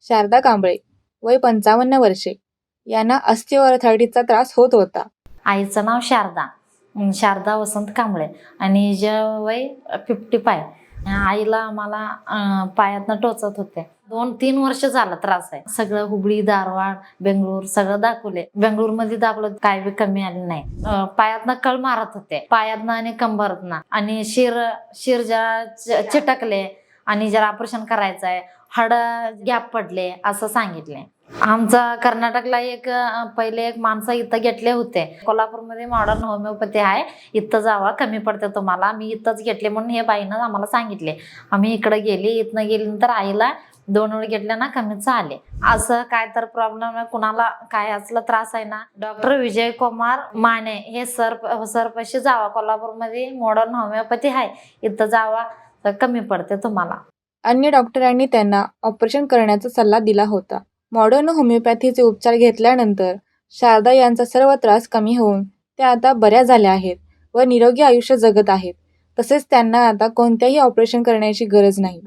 शारदा कांबळे, वय 55 वर्षे, यांना ऑस्टिओआर्थरायटिसचा त्रास होत होता. आईचं नाव शारदा वसंत कांबळे आणि हिचं वय 55. आईला आम्हाला पायातनं टोचत होते. 2-3 वर्ष झाला त्रास आहे. सगळं हुबळी, धारवाड, बेंगळूर सगळं दाखवले. बेंगळूरमध्ये दाखवलं, काय बी कमी आले नाही. पायातनं कळ मारत होते, पायातनं आणि कंबरतनं, आणि शिर जरा चिटकले आणि जरा ऑपरेशन करायचं आहे, हाड गॅप पडले असं सांगितले. आमचा कर्नाटकला पहिले एक माणसं इथं घेतले होते. कोल्हापूरमध्ये मॉडर्न होमिओपॅथी आहे, इथं जावा कमी पडते तुम्हाला. मी इथंच घेतले म्हणून हे बाईनं आम्हाला सांगितले. आम्ही इकडे गेली, इथनं गेल्यानंतर आईला 2 वेळ घेतल्या ना कमीच आले. असं काय तर प्रॉब्लेम आहे, कुणाला काय असला त्रास आहे ना, डॉक्टर विजयकुमार माने हे सरपाशी जावा. कोल्हापूरमध्ये मॉडर्न होमिओपॅथी आहे, इथं जावा तर कमी पडते तुम्हाला. अन्य डॉक्टरांनी त्यांना ऑपरेशन करण्याचा सल्ला दिला होता. मॉडर्न होमिओपॅथीचे उपचार घेतल्यानंतर शारदा यांचा सर्व त्रास कमी होऊन त्या आता बऱ्या झाल्या आहेत व निरोगी आयुष्य जगत आहेत. तसेच त्यांना आता कोणत्याही ऑपरेशन करण्याची गरज नाही.